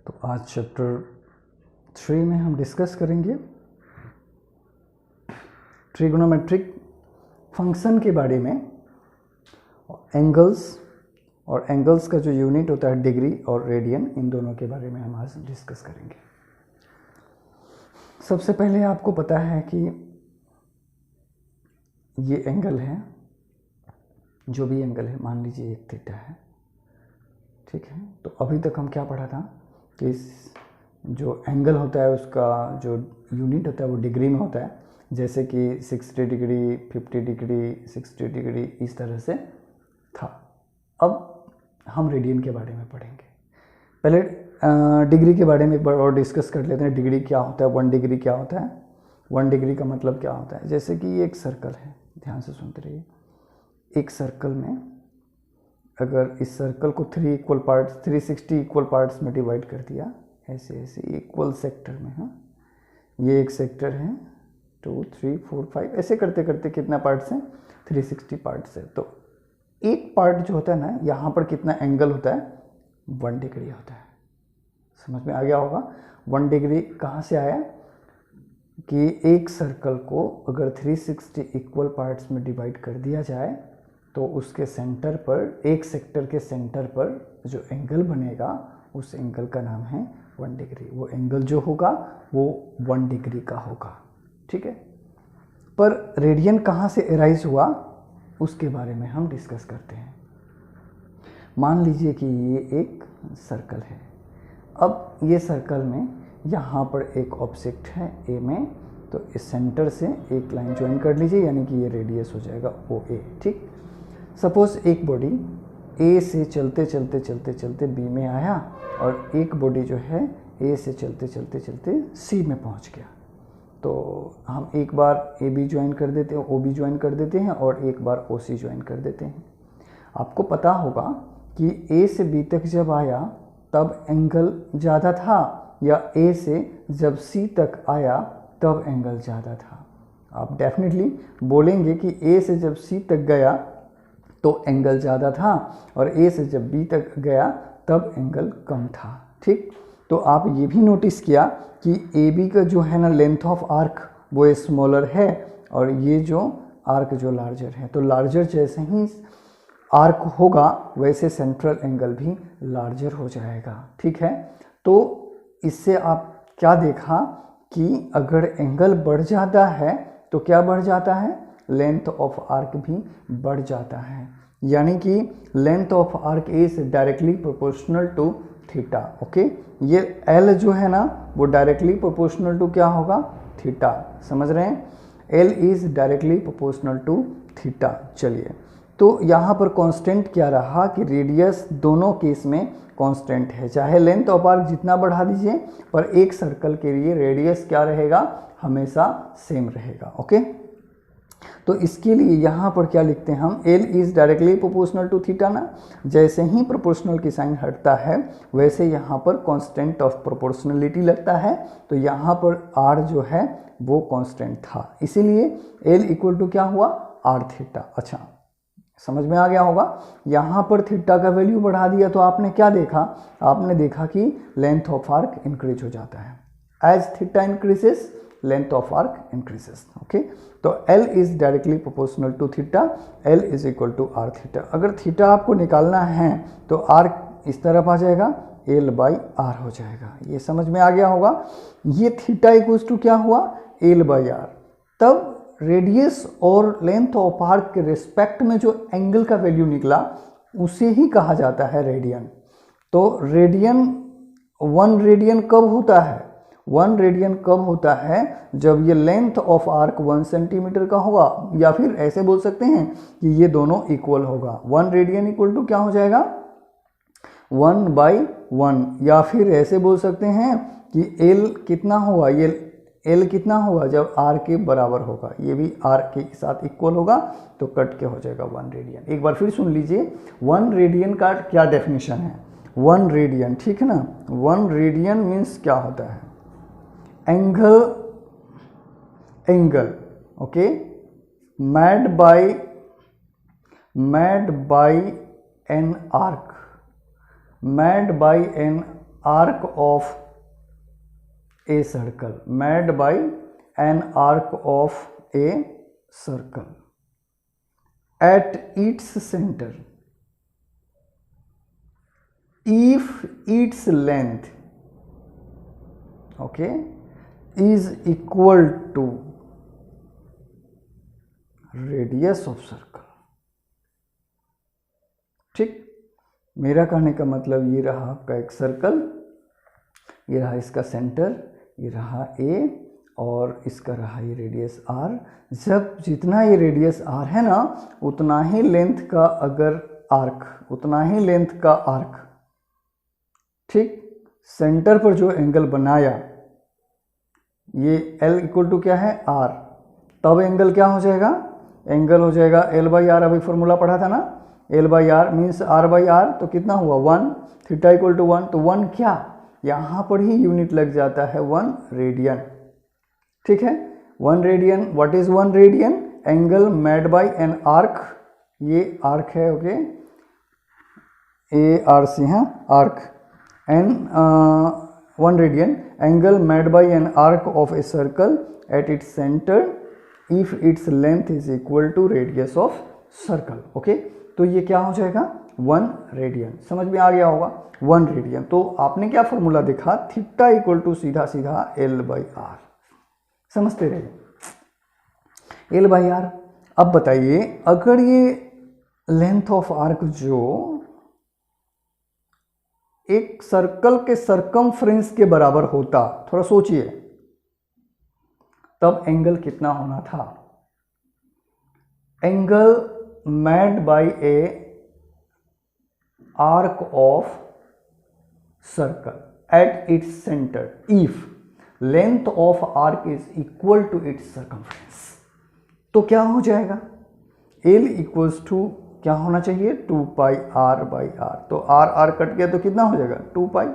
तो आज चैप्टर 3 में हम डिस्कस करेंगे ट्रिग्नोमेट्रिक फंक्शन के बारे में। एंगल्स और एंगल्स का जो यूनिट होता है डिग्री और रेडियन, इन दोनों के बारे में हम आज डिस्कस करेंगे। सबसे पहले आपको पता है कि ये एंगल है, जो भी एंगल है, मान लीजिए एक थीटा है, ठीक है। तो अभी तक हम क्या पढ़ा था कि जो एंगल होता है उसका जो यूनिट होता है वो डिग्री में होता है, जैसे कि 60 डिग्री, 50 डिग्री, 60 डिग्री, इस तरह से था। अब हम रेडियन के बारे में पढ़ेंगे। पहले डिग्री के बारे में एक बार और डिस्कस कर लेते हैं। डिग्री क्या होता है, 1 डिग्री क्या होता है, 1 डिग्री का मतलब क्या होता है। जैसे कि ये एक सर्कल है, ध्यान से सुनते रहिए। एक सर्कल में अगर इस सर्कल को 360 इक्वल पार्ट्स में डिवाइड कर दिया, ऐसे ऐसे इक्वल सेक्टर में, हाँ, ये एक सेक्टर है, 2, 3, 4, 5, ऐसे करते करते कितना पार्ट्स हैं, 360 पार्ट्स है। तो एक पार्ट जो होता है ना, यहाँ पर कितना एंगल होता है, 1 डिग्री होता है। समझ में आ गया होगा। 1 डिग्री कहाँ से आया कि एक सर्कल को अगर 360 इक्वल पार्ट्स में डिवाइड कर दिया जाए तो उसके सेंटर पर, एक सेक्टर के सेंटर पर जो एंगल बनेगा उस एंगल का नाम है 1 डिग्री। वो एंगल जो होगा वो 1 डिग्री का होगा, ठीक है। पर रेडियन कहाँ से एराइज हुआ उसके बारे में हम डिस्कस करते हैं। मान लीजिए कि ये एक सर्कल है। अब ये सर्कल में यहाँ पर एक ऑब्जेक्ट है ए में, तो इस सेंटर से एक लाइन ज्वाइन कर लीजिए, यानी कि ये रेडियस हो जाएगा ओ ए, ठीक। सपोज एक बॉडी ए से चलते चलते चलते चलते बी में आया और एक बॉडी जो है ए से चलते चलते चलते सी में पहुंच गया। तो हम एक बार ए बी ज्वाइन कर देते हैं, ओ बी ज्वाइन कर देते हैं और एक बार ओ सी ज्वाइन कर देते हैं। आपको पता होगा कि ए से बी तक जब आया तब एंगल ज़्यादा था, या ए से जब सी तक आया तब एंगल ज़्यादा था। आप डेफिनेटली बोलेंगे कि ए से जब सी तक गया तो एंगल ज़्यादा था और ए से जब बी तक गया तब एंगल कम था, ठीक। तो आप ये भी नोटिस किया कि ए बी का जो है ना लेंथ ऑफ आर्क वो स्मॉलर है और ये जो आर्क जो लार्जर है। तो लार्जर जैसे ही आर्क होगा वैसे सेंट्रल एंगल भी लार्जर हो जाएगा, ठीक है। तो इससे आप क्या देखा कि अगर एंगल बढ़ जाता है तो क्या बढ़ जाता है, लेंथ ऑफ आर्क भी बढ़ जाता है। यानी कि length of arc is directly proportional to theta, okay. ये एल जो है ना वो डायरेक्टली प्रोपोर्शनल टू क्या होगा, थीटा। समझ रहे हैं, L is directly proportional to theta. चलिए, तो यहाँ पर कांस्टेंट क्या रहा कि रेडियस दोनों केस में कांस्टेंट है। चाहे लेंथ ऑफ आर्क जितना बढ़ा दीजिए पर एक सर्कल के लिए रेडियस क्या रहेगा, हमेशा सेम रहेगा, ओके। तो इसके लिए यहाँ पर क्या लिखते हैं हम, L is directly proportional to theta ना। जैसे ही प्रोपोर्शनल की साइन हटता है वैसे यहाँ पर कांस्टेंट ऑफ प्रोपोर्शनलिटी लगता है। तो यहाँ पर आर जो है वो कांस्टेंट था, इसीलिए एल इक्वल टू क्या हुआ, आर थीटा। अच्छा, समझ में आ गया होगा। यहाँ पर थीटा का वैल्यू बढ़ा दिया तो आपने क्या देखा, आपने देखा कि लेंथ ऑफ आर्क इंक्रीज हो जाता है। As theta increases length of arc increases, okay. तो L is directly proportional to theta, L is equal to R theta. अगर थीटा आपको निकालना है तो आर्क इस तरफ आ जाएगा, L बाई आर हो जाएगा। ये समझ में आ गया होगा। ये थीटा इक्वल टू क्या हुआ, L बाई आर। तब रेडियस और लेंथ ऑफ आर्क के रिस्पेक्ट में जो एंगल का वैल्यू निकला उसे ही कहा जाता है रेडियन। तो रेडियन, 1 रेडियन कब होता है, 1 रेडियन कब होता है, जब ये लेंथ ऑफ आर्क 1 सेंटीमीटर का होगा, या फिर ऐसे बोल सकते हैं कि ये दोनों इक्वल होगा। 1 रेडियन इक्वल टू क्या हो जाएगा, 1/1, या फिर ऐसे बोल सकते हैं कि एल कितना होगा, ये एल कितना होगा जब आर के बराबर होगा, ये भी आर के साथ इक्वल होगा, तो कट के हो जाएगा 1 रेडियन। एक बार फिर सुन लीजिए, 1 रेडियन का क्या डेफिनेशन है, 1 रेडियन, ठीक है ना। 1 रेडियन मीन्स क्या होता है, angle, okay, made by an arc arc of a circle, made by an arc of a circle at its center if its length, okay, is equal to radius of circle। ठीक, मेरा कहने का मतलब ये रहा आपका एक सर्कल, ये रहा इसका सेंटर, ये रहा ए और इसका रहा ये रेडियस आर। जब जितना ये रेडियस आर है ना उतना ही लेंथ का अगर आर्क, उतना ही लेंथ का आर्क, ठीक, सेंटर पर जो एंगल बनाया ये L इक्वल टू क्या है R, तब एंगल क्या हो जाएगा, एंगल हो जाएगा L बाई आर। अभी फॉर्मूला पढ़ा था ना, L by R means R by R, तो कितना हुआ 1, थीटा इक्वल टू 1, तो 1 क्या, यहाँ पर ही यूनिट लग जाता है 1 रेडियन। ठीक है, 1 radian, what is 1 radian, angle made by an arc, ये आर्क है, ओके, ARC है arc, and 1 radian angle made by an arc of a circle at its centre if its length is equal to radius of circle. Okay, तो ये क्या हो जाएगा 1 radian, समझ में आ गया होगा 1 रेडियन। तो आपने क्या फॉर्मूला देखा, थीटा इक्वल टू सीधा सीधा L बाई आर, समझते रहिए L बाई आर। अब बताइए अगर ये लेंथ ऑफ आर्क जो एक सर्कल के सरकमफ्रेंस के बराबर होता, थोड़ा सोचिए, तब एंगल कितना होना था, angle made by a arc of circle at its centre if length of arc is equal to its circumference. तो क्या हो जाएगा, L इक्वल्स टू क्या होना चाहिए 2 पाई R बाई आर, तो R कट गया तो कितना हो जाएगा 2 पाई।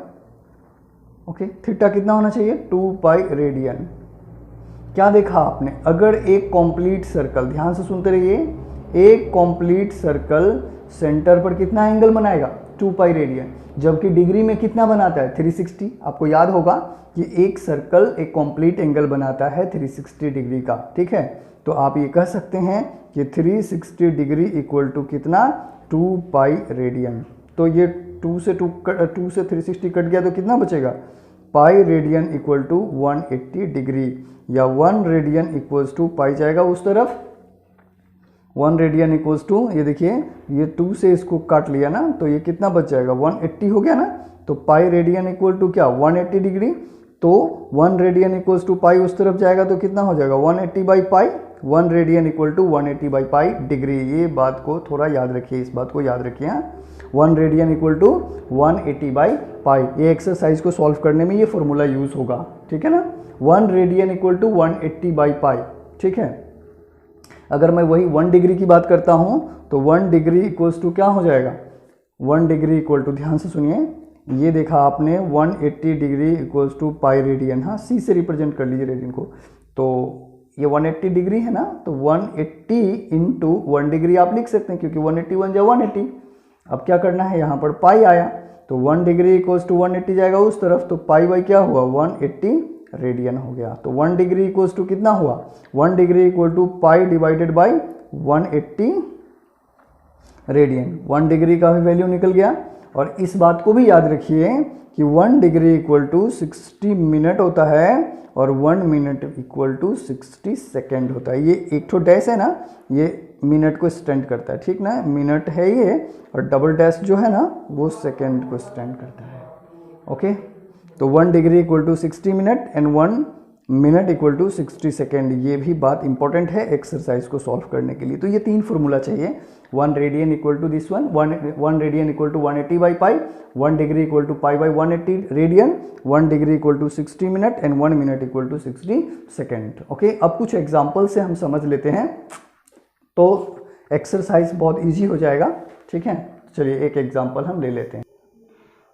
ओके, थीटा कितना होना चाहिए 2 पाई रेडियन। क्या देखा आपने, अगर एक कंप्लीट सर्कल, ध्यान से सुनते रहिए, एक कंप्लीट सर्कल सेंटर पर कितना एंगल बनाएगा 2 पाई रेडियन, जबकि डिग्री में कितना बनाता है 360। आपको याद होगा कि एक सर्कल एक कंप्लीट एंगल बनाता है 360 डिग्री का। ठीक है, तो आप ये कह सकते हैं कि 360 डिग्री इक्वल टू कितना 2 पाई रेडियन। तो ये 2 से 360 कट गया तो कितना बचेगा, pi radian equal to 180 degree, या 1 रेडियन इक्वल्स टू पाई जाएगा उस तरफ, 1 रेडियन इक्वल्स टू, ये देखिए ये 2 से इसको काट लिया ना, तो ये कितना बच जाएगा 180 हो गया ना, तो पाई रेडियन इक्वल टू क्या 180 डिग्री, तो 1 रेडियन इक्वल्स टू पाई उस तरफ जाएगा तो कितना हो जाएगा 180 by pi, 1 radian equal to 180 by pi degree. ये बात को थोड़ा याद रखिए, इस बात को याद रखिए, 1 radian equal to 180 by pi. ये एक्सरसाइज को सॉल्व करने में ये फॉर्मूला यूज होगा, ठीक है ना, 1 radian equal to 180 by pi. ठीक है, अगर मैं वही 1 डिग्री की बात करता हूँ तो 1 डिग्री इक्वल्स टू क्या हो जाएगा, 1 डिग्री इक्वल टू, ध्यान से सुनिए, ये देखा आपने 180 degree equals to pi radian, हाँ सी से रिप्रेजेंट कर लीजिए रेडियन को, तो ये 180 डिग्री है ना, तो 180 इंटू 1 डिग्री आप लिख सकते हैं क्योंकि 181 या 180। अब क्या करना है, यहाँ पर पाई आया तो 1 डिग्री इक्वल्स टू 180 जाएगा उस तरफ, तो पाई बाई क्या हुआ 180 रेडियन हो गया। तो 1 डिग्री इक्वल्स टू कितना हुआ, 1 degree equal to pi divided by 180 radian, 1 degree का भी वैल्यू निकल गया। और इस बात को भी याद रखिए कि 1 डिग्री इक्वल टू 60 मिनट होता है और 1 मिनट इक्वल टू 60 सेकेंड होता है। ये एक ठो डैश है ना, ये मिनट को स्टैंड करता है, ठीक ना, मिनट है ये, और डबल डैश जो है ना वो सेकेंड को स्टैंड करता है। ओके, तो 1 degree equal to 60 minute and 1 minute equal to 60 second, ये भी बात इंपॉर्टेंट है एक्सरसाइज को सॉल्व करने के लिए। तो ये 3 फॉर्मूला चाहिए, 1 radian equal to this one, 1 radian equal to 180 by pi, 1 degree equal to pi by 180 radian, 1 degree equal to 60 minute and 1 minute equal to 60 second. Okay, अब कुछ एग्जाम्पल से हम समझ लेते हैं तो एक्सरसाइज बहुत ईजी हो जाएगा। ठीक है, चलिए एक एग्जाम्पल हम ले लेते हैं।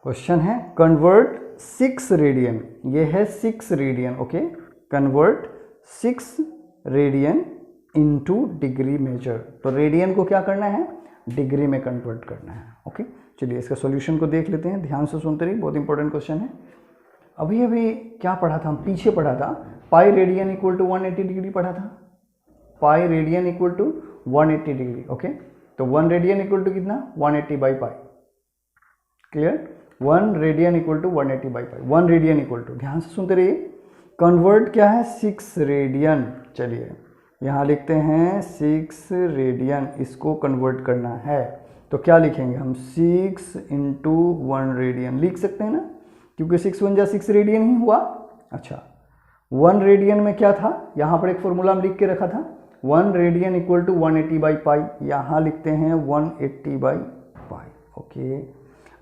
क्वेश्चन है कन्वर्ट 6 रेडियन, ये है 6 radian. Okay, convert 6 radian into degree measure, तो रेडियन को क्या करना है डिग्री में कन्वर्ट करना है। ओके, चलिए इसका सॉल्यूशन को देख लेते हैं, ध्यान से सुनते रहिए, बहुत इंपॉर्टेंट क्वेश्चन है। अभी अभी क्या पढ़ा था, हम पीछे पढ़ा था pi radian equal to 180 degree पढ़ा था, pi radian equal to 180 degree. Okay, तो 1 रेडियन इक्वल टू कितना, 180 by pi. Clear, 1 radian equal to 180 by pi. 1 radian equal to, ध्यान से सुनते रहिए, कन्वर्ट क्या है 6 रेडियन। चलिए यहाँ लिखते हैं 6 रेडियन, इसको कन्वर्ट करना है तो क्या लिखेंगे हम, 6 इंटू 1 रेडियन लिख सकते हैं ना, क्योंकि 6 1 जा 6 रेडियन ही हुआ। अच्छा, 1 रेडियन में क्या था, यहाँ पर एक फॉर्मूला हम लिख के रखा था, 1 radian equal to 180 by pi, यहाँ लिखते हैं 180 बाई पाई। ओके,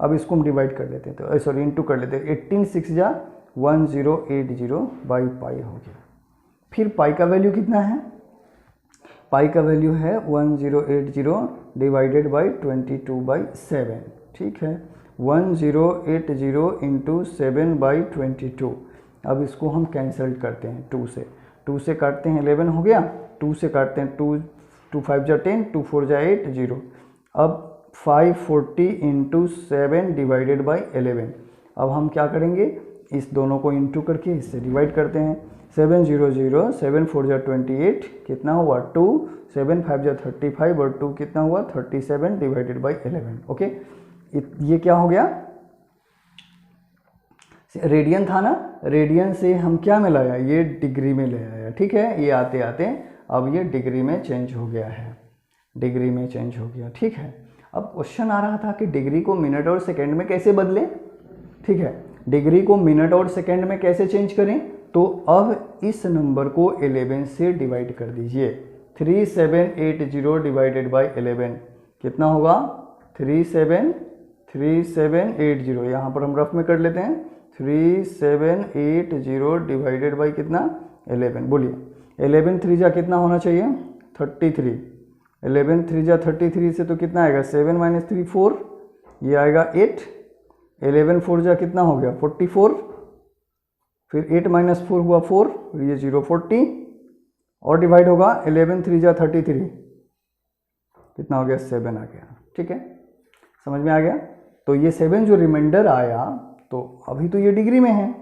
अब इसको हम डिवाइड कर लेते हैं, तो सॉरी इंटू कर लेते हैं, 18 6 जा 1080 बाई पाई हो गया। फिर पाई का वैल्यू कितना है, पाई का वैल्यू है 1080 डिवाइडेड बाई 22/7। ठीक है, 1080 इंटू 7/22। अब इसको हम कैंसल करते हैं 2 से काटते हैं 11 हो गया, 2 से काटते हैं 2 5 जा 10, 2 4 जा 8 0। अब 540 इंटू 7 डिवाइडेड बाई 11। अब हम क्या करेंगे, इस दोनों को इंटू करके इससे डिवाइड करते हैं। 7 0 0, 7 4 जा 28, कितना हुआ 2, 7 5 जा 35 और 2 कितना हुआ 37 डिवाइडेड बाई 11। ओके, ये क्या हो गया, रेडियन था ना, रेडियन से हम क्या में लाया, ये डिग्री में ले आया। ठीक है, ये आते आते अब ये डिग्री में चेंज हो गया है, डिग्री में चेंज हो गया। ठीक है, अब क्वेश्चन आ रहा था कि डिग्री को मिनट और सेकेंड में कैसे बदलें। ठीक है, डिग्री को मिनट और सेकेंड में कैसे चेंज करें, तो अब इस नंबर को 11 से डिवाइड कर दीजिए। 3780 डिवाइडेड बाई 11 कितना होगा, 3780। यहाँ पर हम रफ में कर लेते हैं, 3780 डिवाइडेड बाई कितना 11। बोलिए 11 3 जा कितना होना चाहिए 33, 11 3 जा 33 से तो कितना आएगा 7 - 3 4, ये आएगा 8, 11 4 जा कितना हो गया 44, फिर 8 - 4 हुआ 4, ये 0 40 और डिवाइड होगा 11 3 जा 33, कितना हो गया 7 आ गया। ठीक है, समझ में आ गया। तो ये 7 जो रिमाइंडर आया, तो अभी तो ये डिग्री में है,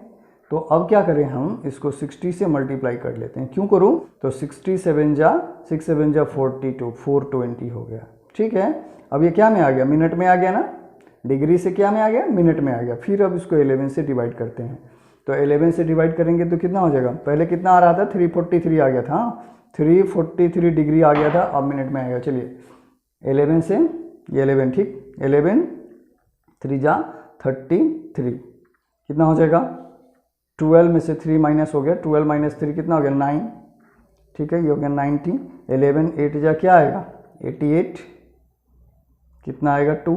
तो अब क्या करें हम इसको 60 से मल्टीप्लाई कर लेते हैं। क्यों करूं, तो 67 जा 6 7 जा 42, 420 हो गया। ठीक है, अब ये क्या में आ गया, मिनट में आ गया ना, डिग्री से क्या में आ गया, मिनट में आ गया। फिर अब इसको 11 से डिवाइड करते हैं, तो 11 से डिवाइड करेंगे तो कितना हो जाएगा, पहले कितना आ रहा था 343 आ गया था, 343 डिग्री आ गया था, अब मिनट में आएगा। चलिए 11 से ये 11, ठीक, 11 3 जा 33 कितना हो जाएगा, 12 में से 3 माइनस हो गया, 12 - 3 कितना हो गया 9। ठीक है, ये हो गया 90। 11 8 जा क्या आएगा 88, कितना आएगा 2,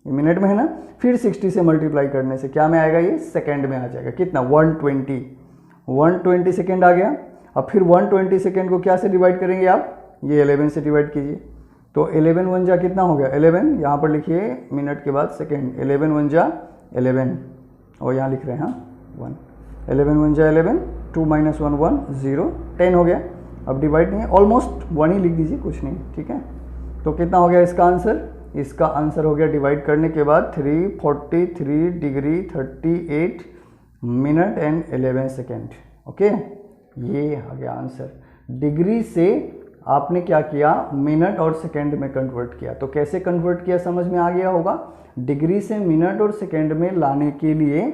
ये मिनट में है ना। फिर 60 से मल्टीप्लाई करने से क्या में आएगा, ये सेकेंड में आ जाएगा, कितना 120 सेकेंड आ गया। अब फिर 120 सेकेंड को क्या से डिवाइड करेंगे आप, ये 11 से डिवाइड कीजिए, तो 11 1 जा कितना हो गया 11, यहाँ पर लिखिए मिनट के बाद सेकेंड, 11 1 जा 11 और यहाँ लिख रहे हैं 1, 11 1 जा 11, 2 - 1 1 0, 10 हो गया। अब डिवाइड नहीं है, ऑलमोस्ट 1 ही लिख दीजिए, कुछ नहीं। ठीक है, तो कितना हो गया इसका आंसर, इसका आंसर हो गया डिवाइड करने के बाद 343 degree 38 minute and 11 second. Okay, ये आ गया आंसर। डिग्री से आपने क्या किया, मिनट और सेकेंड में कन्वर्ट किया। तो कैसे कन्वर्ट किया समझ में आ गया होगा। डिग्री से मिनट और सेकेंड में लाने के लिए,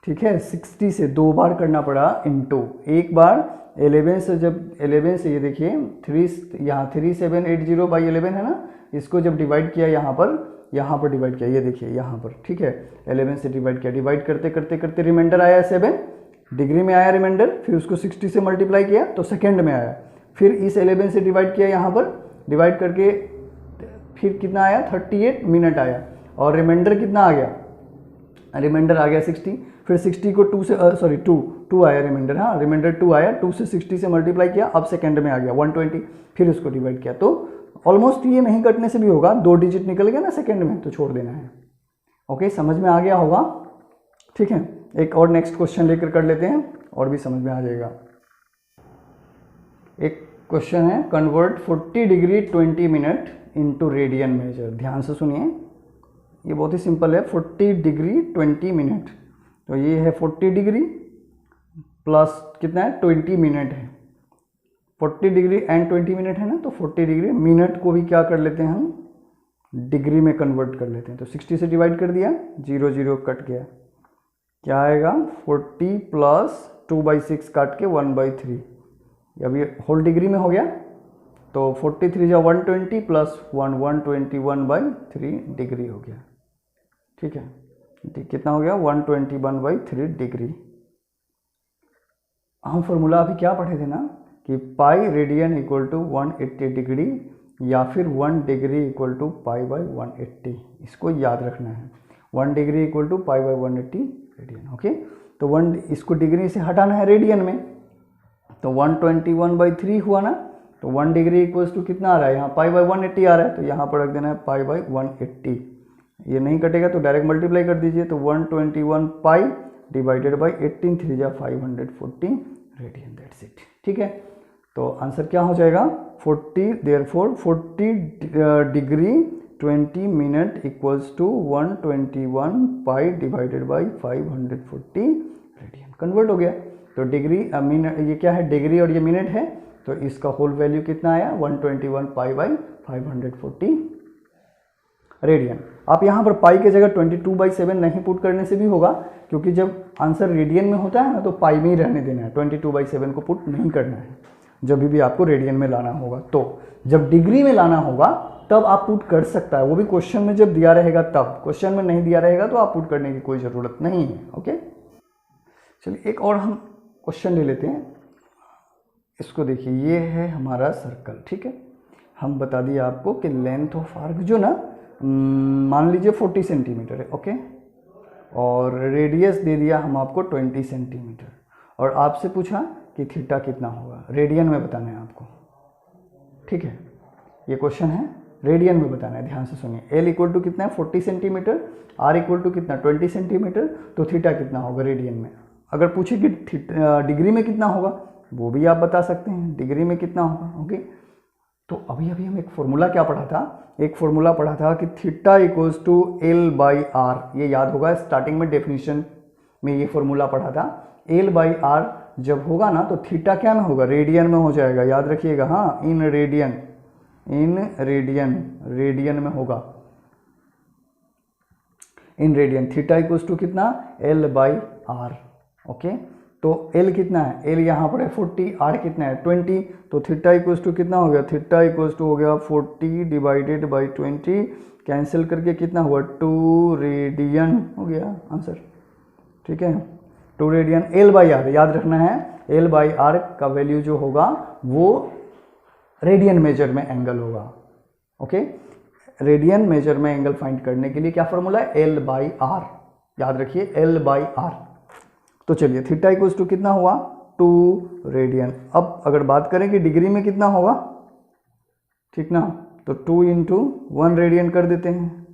ठीक है, 60 से 2 बार करना पड़ा इनटू, एक बार 11 से, जब 11 से ये देखिए 3 यहाँ 3780 बाई 11 है ना, इसको जब डिवाइड किया यहाँ पर डिवाइड किया, ये देखिए यहाँ पर, ठीक है, 11 से डिवाइड किया, डिवाइड करते करते करते रिमाइंडर आया 7, डिग्री में आया रिमाइंडर, फिर उसको 60 से मल्टीप्लाई किया तो सेकेंड में आया, फिर इस 11 से डिवाइड किया यहाँ पर, डिवाइड करके फिर कितना आया 38 मिनट आया, और रिमाइंडर कितना आ गया, रिमाइंडर आ गया 60, फिर 60 को 2 से सॉरी 2 आया रिमाइंडर, हाँ रिमाइंडर 2 आया, 2 से 60 से मल्टीप्लाई किया, अब सेकेंड में आ गया 120, फिर उसको डिवाइड किया। तो ऑलमोस्ट ये नहीं कटने से भी होगा, 2 डिजिट निकल गया ना सेकेंड में, तो छोड़ देना है। ओके, समझ में आ गया होगा, ठीक है। एक और नेक्स्ट क्वेश्चन लेकर कर लेते हैं, और भी समझ में आ जाएगा। एक क्वेश्चन है, convert 40 degree 20 minute into radian major. ध्यान से सुनिए, ये बहुत ही सिंपल है, 40 डिग्री 20 मिनट, तो ये है 40 डिग्री प्लस कितना है 20 मिनट है, 40 डिग्री एंड 20 मिनट है ना, तो 40 डिग्री मिनट को भी क्या कर लेते हैं हम डिग्री में कन्वर्ट कर लेते हैं, तो 60 से डिवाइड कर दिया, 0 0 कट गया, क्या आएगा 40 प्लस 2/6 काट के 1/3, अब ये होल डिग्री में हो गया, तो 43 या 120 प्लस 1 121/3 डिग्री हो गया, ठीक है, कितना हो गया 121/3 डिग्री। हम फॉर्मूला अभी क्या पढ़े थे ना कि pi radian equal to 180 degree या फिर 1 डिग्री इक्वल टू π/180, इसको याद रखना है, 1 degree equal to π/180 radian, okay. तो 1 इसको डिग्री से हटाना है रेडियन में, तो 121/3 हुआ ना, तो 1 डिग्री इक्वल्स टू कितना आ रहा है, यहाँ π/180 आ रहा है, तो यहाँ पर रख देना है π/180, ये नहीं कटेगा तो डायरेक्ट मल्टीप्लाई कर दीजिए, तो 121 पाई डिवाइडेड बाई 18 3 जा 540 रेडियन, दैट्स इट, ठीक है। तो आंसर क्या हो जाएगा 40, therefore 40 degree 20 minute equals to 121 pi divided by 540 radian, convert हो गया। तो डिग्री मिनट, ये क्या है डिग्री और ये मिनट है, तो इसका होल वैल्यू कितना आया 121 पाई बाई 540 रेडियन। आप यहाँ पर पाई के जगह 22/7 नहीं पुट करने से भी होगा, क्योंकि जब आंसर रेडियन में होता है ना तो पाई में ही रहने देना है, 22/7 को पुट नहीं करना है जब भी आपको रेडियन में लाना होगा। तो जब डिग्री में लाना होगा तब आप पुट कर सकता है, वो भी क्वेश्चन में जब दिया रहेगा तब, क्वेश्चन में नहीं दिया रहेगा तो आप पुट करने की कोई ज़रूरत नहीं है, ओके। चलिए एक और हम क्वेश्चन ले लेते हैं, इसको देखिए, ये है हमारा सर्कल, ठीक है। हम बता दिए आपको कि लेंथ ऑफ आर्क जो ना मान लीजिए 40 सेंटीमीटर है, ओके, और रेडियस दे दिया हम आपको 20 सेंटीमीटर, और आपसे पूछा कि थीटा कितना होगा, रेडियन में बताना है आपको, ठीक है। ये क्वेश्चन है रेडियन में बताना है, ध्यान से सुनिए। एल इक्वल टू कितना है 40 सेंटीमीटर, आर इक्वल टू कितना 20 सेंटीमीटर, तो थीटा कितना होगा रेडियन में। अगर पूछे कि डिग्री में कितना होगा वो भी आप बता सकते हैं, डिग्री में कितना होगा, ओके। तो अभी हम एक फॉर्मूला क्या पढ़ा था, एक फॉर्मूला पढ़ा था कि थीटा इक्वल्स टू L/R, ये याद होगा, स्टार्टिंग में डेफिनेशन में ये फॉर्मूला पढ़ा था। L/R जब होगा ना तो थीटा क्या में होगा, रेडियन में हो जाएगा, याद रखिएगा, हाँ, इन रेडियन में होगा, in radian. Theta equals to कितना L/R, ओके। तो L कितना है, L यहाँ पर है 40, R कितना है 20, तो थीटा इक्वल्स टू कितना हो गया, थीटा इक्वल्स टू हो गया 40 डिवाइडेड बाई 20, कैंसिल करके कितना हुआ 2 रेडियन हो गया आंसर, ठीक है, 2 रेडियन। L/R याद रखना है, L/R का वैल्यू जो होगा वो रेडियन मेजर में एंगल होगा, ओके। रेडियन मेजर में एंगल फाइंड करने के लिए क्या फॉर्मूला है, L/R, याद रखिए L/R। तो चलिए थीटा इक्वल्स टू कितना हुआ 2 रेडियन। अब अगर बात करें कि डिग्री में कितना होगा, ठीक ना, तो 2 इंटू 1 रेडियन कर देते हैं।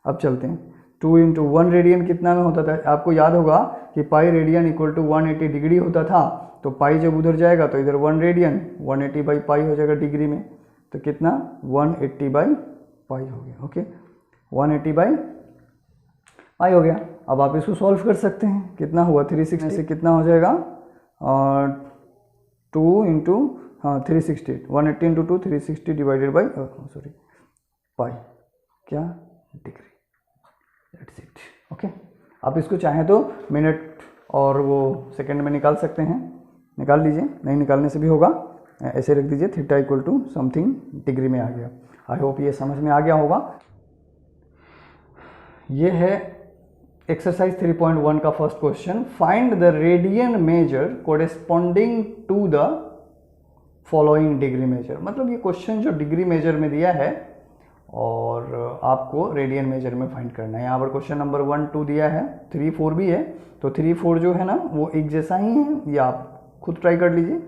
अब चलते हैं, 2 इंटू 1 रेडियन कितना में होता था, आपको याद होगा कि pi radian equal to 180 degree होता था, तो पाई जब उधर जाएगा तो इधर 1 रेडियन 180 बाई पाई हो जाएगा डिग्री में, तो कितना 180 बाई पाई हो गया, ओके, 180 बाई पाई हो गया। अब आप इसको सॉल्व कर सकते हैं, कितना हुआ 360 से कितना हो जाएगा 2 into 360, 180 into 2 360 divided by pi क्या डिग्री, दैट्स इट, ओके। आप इसको चाहें तो मिनट और वो सेकंड में निकाल सकते हैं, निकाल लीजिए, नहीं निकालने से भी होगा, ऐसे रख दीजिए, theta equal to something degree में आ गया। आई होप ये समझ में आ गया होगा। ये है एक्सरसाइज 3.1 का first question, find the radian measure corresponding to the following degree measure. मतलब ये क्वेश्चन जो डिग्री मेजर में दिया है और आपको रेडियन मेजर में फाइंड करना है। यहाँ पर क्वेश्चन नंबर 1 2 दिया है, 3 4 भी है, तो 3 4 जो है ना वो एक जैसा ही है, ये आप खुद ट्राई कर लीजिए,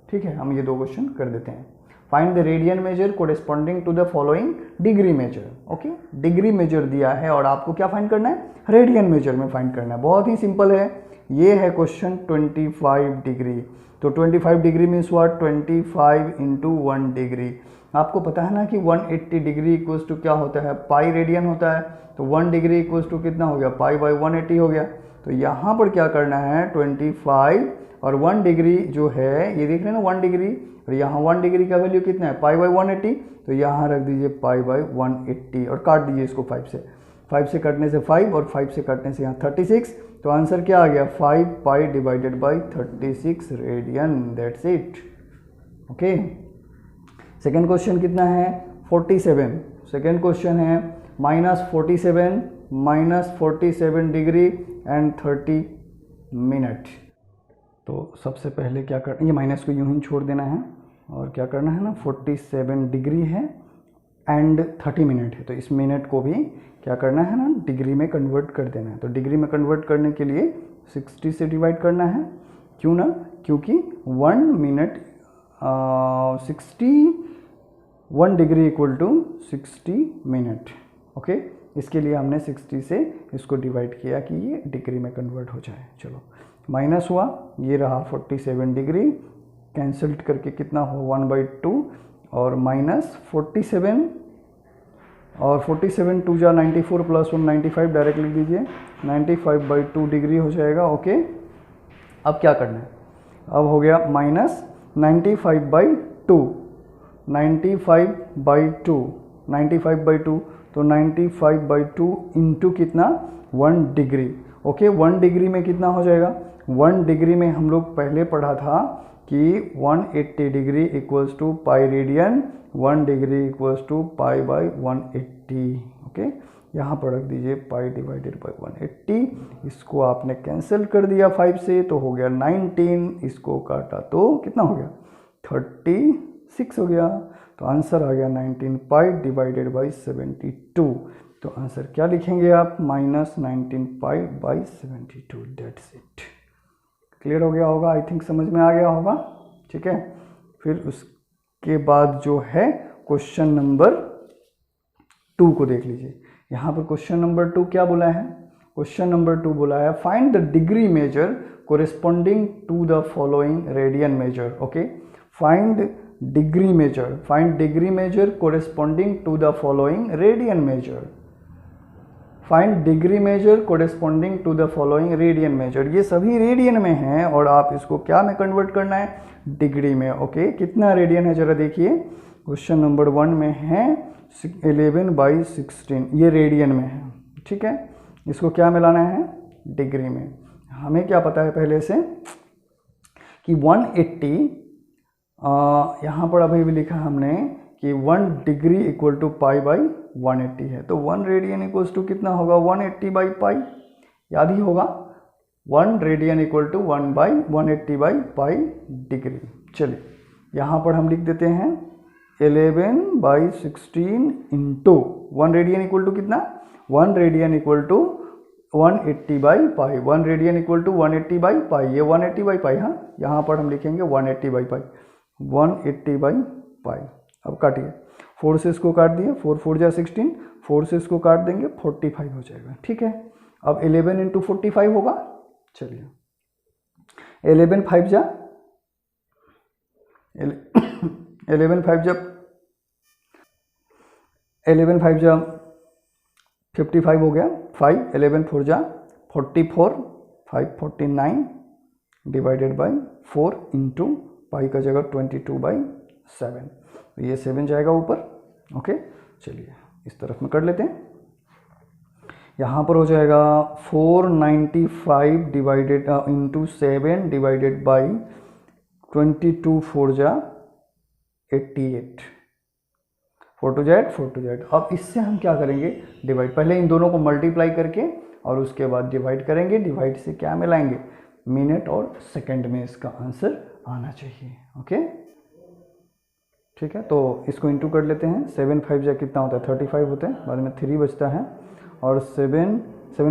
ठीक है। हम ये 2 क्वेश्चन कर देते हैं। Find the radian measure corresponding to the following degree measure, okay. Degree measure दिया है और आपको क्या फाइंड करना है, रेडियन मेजर में फाइंड करना है। बहुत ही सिंपल है, ये है क्वेश्चन 25 डिग्री, तो 25 degree means what 25 into 1 degree, आपको पता है ना कि 180 डिग्री इक्वल्स टू क्या होता है, पाई रेडियन होता है। तो 1 डिग्री इक्वल्स टू कितना हो गया, पाई बाई 180 हो गया। तो यहाँ पर क्या करना है 25 और 1 डिग्री जो है ये देख रहे हैं ना 1 डिग्री, और यहाँ 1 डिग्री का वैल्यू कितना है, पाई बाई 180। तो यहाँ रख दीजिए पाई बाई 180 और काट दीजिए इसको 5 से। 5 से कटने से 5 और 5 से कटने से यहाँ 36। तो आंसर क्या आ गया, 5 पाई divided by 36 radian, that's it. Okay, second question कितना है 47। सेकेंड क्वेश्चन है -47 डिग्री एंड 30 मिनट। तो सबसे पहले क्या करना, ये माइनस को यूं ही छोड़ देना है और क्या करना है ना 47 डिग्री है एंड 30 मिनट है। तो इस मिनट को भी क्या करना है ना डिग्री में कन्वर्ट कर देना है। तो डिग्री में कन्वर्ट करने के लिए 60 से डिवाइड करना है, क्यों ना, क्योंकि 1 minute 61 degree equal to 60 minute. Okay, इसके लिए हमने 60 से इसको डिवाइड किया कि ये डिग्री में कन्वर्ट हो जाए। चलो माइनस हुआ, ये रहा 47 डिग्री, कैंसिल करके कितना हो 1/2 और माइनस 47 और 47 2 जा 94 प्लस 1 95 डायरेक्ट लिख दीजिए, 95/2 डिग्री हो जाएगा। ओके, अब क्या करना है, अब हो गया माइनस 95/2, 95/2 तो 95/2 इंटू कितना 1 डिग्री। ओके, 1 डिग्री में कितना हो जाएगा, 1 डिग्री में हम लोग पहले पढ़ा था कि 180 degree equals to pi radian, 1 degree equals to pi by 180। Okay, यहाँ पर रख दीजिए पाई डिवाइडेड बाई 180, इसको आपने कैंसिल कर दिया 5 से तो हो गया 19, इसको काटा तो कितना हो गया 36 हो गया। तो आंसर आ गया 19 पाई डिवाइडेड बाई 72। तो आंसर क्या लिखेंगे आप, -19 pi by 72, that's it. Clear हो गया होगा, आई थिंक समझ में आ गया होगा। ठीक है, फिर उसके बाद जो है क्वेश्चन नंबर 2 को देख लीजिए। यहाँ पर क्वेश्चन नंबर 2 क्या बोला है, क्वेश्चन नंबर 2 बोला है find the degree measure corresponding to the following radian measure. Okay, find degree measure corresponding to the following radian measure. Find degree measure corresponding to the following radian measure. ये सभी radian में हैं और आप इसको क्या में कन्वर्ट करना है, डिग्री में। ओके, कितना रेडियन है जरा देखिए, क्वेश्चन नंबर 1 में है 11/16, ये रेडियन में है। ठीक है, इसको क्या में लाना है, डिग्री में। हमें क्या पता है पहले से कि 180 यहाँ पर अभी भी लिखा हमने कि 1 degree equal to pi by 180 है। तो 1 रेडियन इक्वल्स टू कितना होगा 180 बाई पाई, याद ही होगा 1 radian equal to 1/180 by pi degree. चलिए यहाँ पर हम लिख देते हैं 11/16 इंटू 1 रेडियन इक्वल टू कितना, 1 radian equal to 180 by pi, 1 radian equal to 180 by pi, ये 180 बाई पाई। हाँ, यहाँ पर हम लिखेंगे 180 बाई पाई, 180 बाई पाई। अब काटिए, 4 से इसको काट दिए, 4 4 जा 16, 4 से इसको काट देंगे 45 हो जाएगा। ठीक है, अब 11 इंटू 45 होगा। चलिए 11 5 जा 55 हो गया, 5 11 4 जा 44, 5 49 डिवाइडेड बाई 4 इंटू पाई का जगह 22/7, तो ये 7 जाएगा ऊपर। ओके, चलिए इस तरफ में कर लेते हैं। यहाँ पर हो जाएगा 495 डिवाइडेड इंटू 7 डिवाइडेड बाई 22 4 जा 88, 4 2 जा 8, 4 2 जा 8। अब इससे हम क्या करेंगे, डिवाइड, पहले इन दोनों को मल्टीप्लाई करके और उसके बाद डिवाइड करेंगे। डिवाइड से क्या मिलाएंगे, मिनट और सेकंड में इसका आंसर आना चाहिए। ओके, ठीक है, तो इसको इंटू कर लेते हैं। 7 5 जा कितना होता है 35 होता है, बाद में 3 बचता है, और 7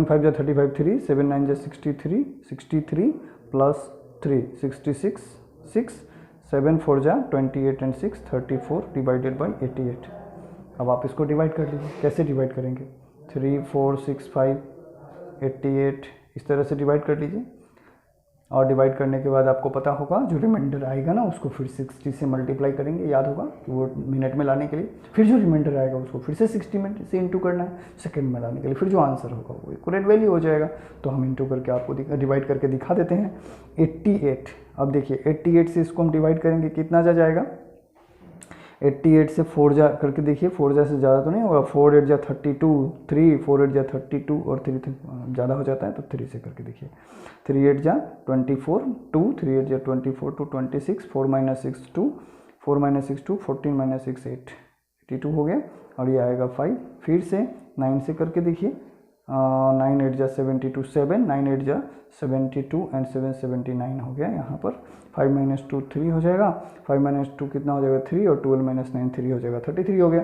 5 जा 35 3, 7 9 जा 63 प्लस 3 66 6, 7 4 जा 28 एंड 6 34 डिवाइडेड बाई 88। अब आप इसको डिवाइड कर लीजिए, कैसे डिवाइड करेंगे, 3 4 6 5 88, इस तरह से डिवाइड कर लीजिए। और डिवाइड करने के बाद आपको पता होगा जो रिमाइंडर आएगा ना उसको फिर 60 से मल्टीप्लाई करेंगे, याद होगा वो मिनट में लाने के लिए। फिर जो रिमाइंडर आएगा उसको फिर से 60 मिनट से इंटू करना है सेकंड में लाने के लिए। फिर जो आंसर होगा वो एक्यूरेट वैल्यू हो जाएगा। तो हम इंटू करके आपको डिवाइड करके दिखा देते हैं। 88, अब देखिए 88 से इसको हम डिवाइड करेंगे, कितना जा जाएगा? 88 से 4 जा करके देखिए, 4 जा से ज़्यादा तो नहीं होगा, 4 8 जा 32, 3 4 8 जा 32 और 3 ज़्यादा हो जाता है तो 3 से करके देखिए। 3 8 जा 24, 2 3 8 जा 24 to 26, 4 - 6 2, 4 - 6 2, 14 - 6 8, 82 हो गया। और ये आएगा 5। फिर से 9 से करके देखिए, 9 8 जा 72, 7 9 8 जा 72 एंड 7 79 हो गया यहाँ पर। 5 - 2 3 हो जाएगा, 5 - 2 कितना हो जाएगा 3 और 12 - 9 3 हो जाएगा, 33 हो गया।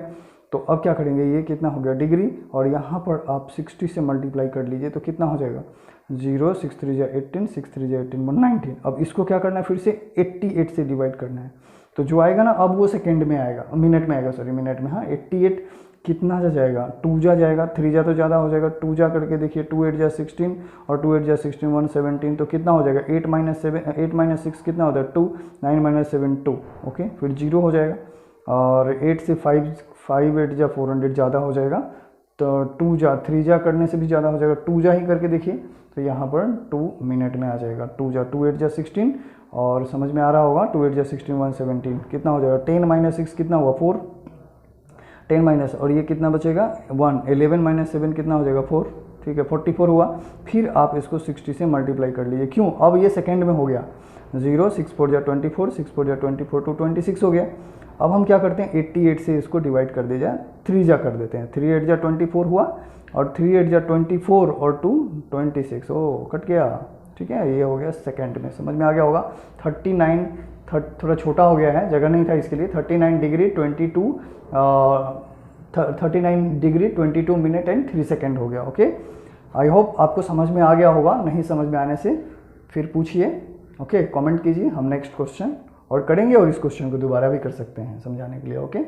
तो अब क्या करेंगे, ये कितना हो गया डिग्री, और यहाँ पर आप 60 से मल्टीप्लाई कर लीजिए तो कितना हो जाएगा 0, 6 3 जा 18, 6 3 जा 18 19। अब इसको क्या करना है, फिर से 88 से डिवाइड करना है। तो जो आएगा ना अब वो सेकेंड में आएगा, मिनट में आएगा, सॉरी मिनट में। हाँ 88 कितना जा जाएगा, 2 जा जाएगा, 3 जा तो ज़्यादा हो जाएगा, 2 जा करके देखिए, 2 8 जा 16 और 2 8 जा 16 117, तो कितना हो जाएगा 8 - 6 कितना होता है 2, 9 - 7 2, ओके। फिर 0 हो जाएगा। और 8 से 5 8 जा 400 ज़्यादा हो जाएगा, तो 2 जा 3 जा करने से भी ज़्यादा हो जाएगा, 2 जा ही करके देखिए तो यहाँ पर 2 मिनट में आ जाएगा। 2 जा 2 8 जा 16 और समझ में आ रहा होगा, 2 8 जा 16 117 कितना हो जाएगा, 10 - 6 कितना हुआ 4, 10 माइनस, और ये कितना बचेगा 1, 11 - 7 कितना हो जाएगा 4, ठीक है 44 हुआ। फिर आप इसको 60 से मल्टीप्लाई कर लीजिए, क्यों, अब ये सेकेंड में हो गया। 0 6 4 जा 24, 6 4 जा 24 to 26 हो गया। अब हम क्या करते हैं 88 से इसको डिवाइड कर दे जाए, 3 जा कर देते हैं, 3 8 जा 24 हुआ और 3 8 जा 24 और 2 26, ओ कट गया, ठीक है। ये हो गया सेकेंड में, समझ में आ गया होगा। 39 थोड़ा छोटा हो गया है, जगह नहीं था इसके लिए। 39 डिग्री 22 मिनट एंड 3 सेकेंड हो गया, ओके। आई होप आपको समझ में आ गया होगा, नहीं समझ में आने से फिर पूछिए, ओके, कमेंट कीजिए, हम नेक्स्ट क्वेश्चन और करेंगे और इस क्वेश्चन को दोबारा भी कर सकते हैं समझाने के लिए, ओके।